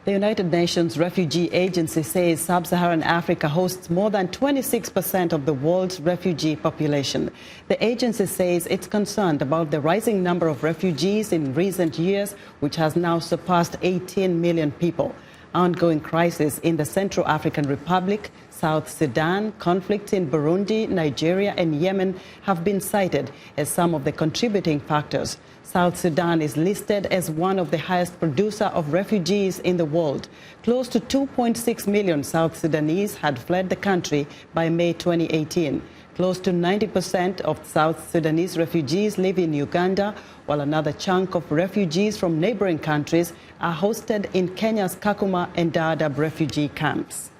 The United Nations Refugee Agency says Sub-Saharan Africa hosts more than 26% of the world's refugee population. The agency says it's concerned about the rising number of refugees in recent years, which has now surpassed 18 million people. Ongoing crises in the Central African Republic, South Sudan, conflicts in Burundi, Nigeria and Yemen have been cited as some of the contributing factors. South Sudan is listed as one of the highest producers of refugees in the world. Close to 2.6 million South Sudanese had fled the country by May 2018. Close to 90% of South Sudanese refugees live in Uganda, while another chunk of refugees from neighboring countries are hosted in Kenya's Kakuma and Dadaab refugee camps.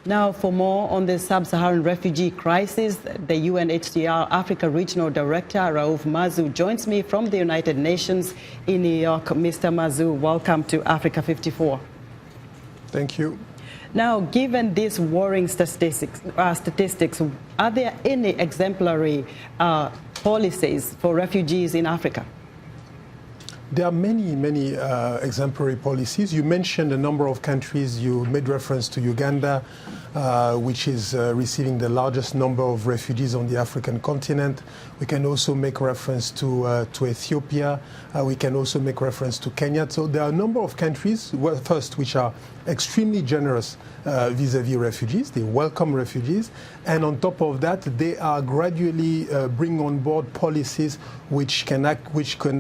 Now, for more on the Sub-Saharan Refugee Crisis, the UNHCR Africa Regional Director, Raouf Mazou, joins me from the United Nations in New York. Mr. Mazou, welcome to Africa 54. Thank you. Now, given these worrying statistics, are there any exemplary policies for refugees in Africa? There are many exemplary policies. You mentioned a number of countries. You made reference to Uganda, which is receiving the largest number of refugees on the African continent. We can also make reference to Ethiopia. We can also make reference to Kenya. So there are a number of countries, well, first, which are extremely generous vis-à-vis refugees. They welcome refugees. And on top of that, they are gradually bringing on board policies which can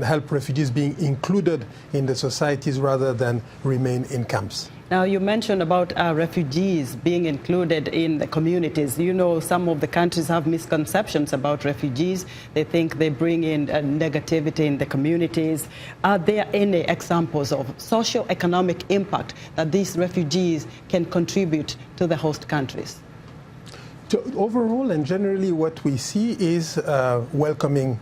help refugees being included in the societies rather than remain in camps. Now, you mentioned about refugees being included in the communities. You know, some of the countries have misconceptions about refugees. They think they bring in negativity in the communities. Are there any examples of socio-economic impact that these refugees can contribute to the host countries? So overall and generally, what we see is welcoming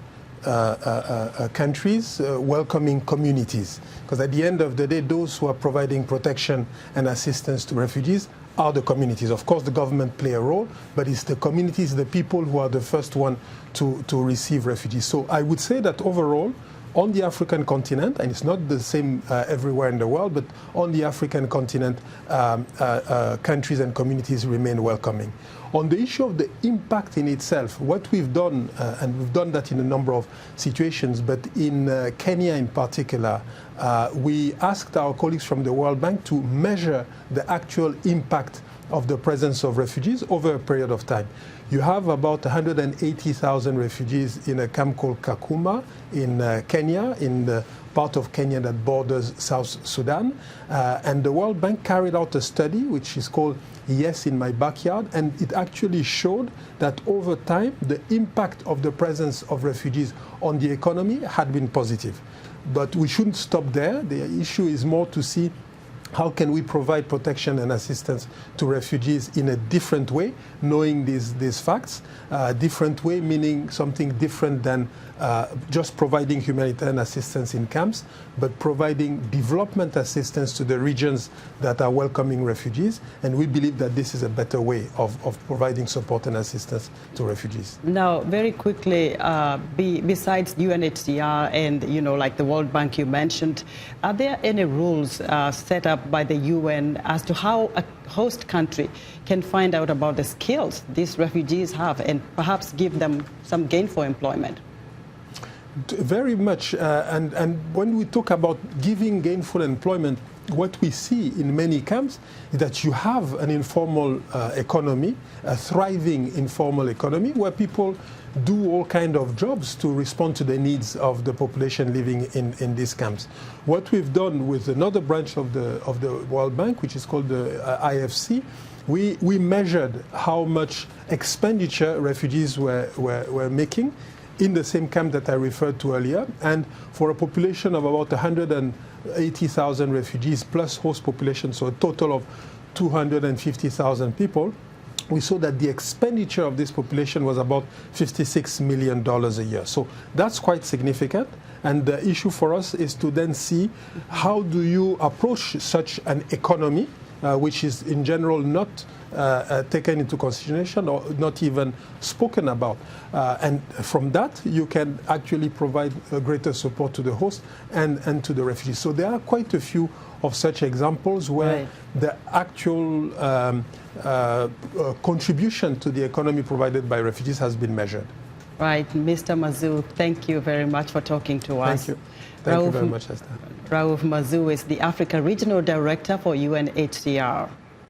countries, welcoming communities. Because at the end of the day, those who are providing protection and assistance to refugees are the communities. Of course, the government play a role, but it's the communities, the people who are the first one to receive refugees. So I would say that overall, on the African continent, and it's not the same everywhere in the world, but on the African continent, countries and communities remain welcoming. On the issue of the impact in itself, what we've done, and we've done that in a number of situations, but in Kenya in particular, we asked our colleagues from the World Bank to measure the actual impact of the presence of refugees over a period of time. You have about 180,000 refugees in a camp called Kakuma in Kenya, in the part of Kenya that borders South Sudan. And the World Bank carried out a study which is called Yes in My Backyard, and it actually showed that over time the impact of the presence of refugees on the economy had been positive. But we shouldn't stop there. The issue is more to see how can we provide protection and assistance to refugees in a different way, knowing these facts. Different way meaning something different than just providing humanitarian assistance in camps, but providing development assistance to the regions that are welcoming refugees. And we believe that this is a better way of providing support and assistance to refugees. Now, very quickly, besides UNHCR and, you know, like the World Bank you mentioned, are there any rules set up by the UN as to how a host country can find out about the skills these refugees have and perhaps give them some gainful employment? Very much. And when we talk about giving gainful employment, what we see in many camps is that you have an informal economy, a thriving informal economy, where people do all kinds of jobs to respond to the needs of the population living in these camps. What we've done with another branch of the World Bank, which is called the IFC, we measured how much expenditure refugees were making in the same camp that I referred to earlier. And for a population of about 180,000 refugees plus host population, so a total of 250,000 people, we saw that the expenditure of this population was about $56 million a year. So that's quite significant. And the issue for us is to then see how do you approach such an economy, which is in general not taken into consideration or not even spoken about. And from that, you can actually provide greater support to the host and to the refugees. So there are quite a few of such examples where the actual contribution to the economy provided by refugees has been measured. Right. Mr. Mazou, thank you very much for talking to us. Thank you. Thank you very much, Esther. Raouf Mazou is the Africa Regional Director for UNHCR.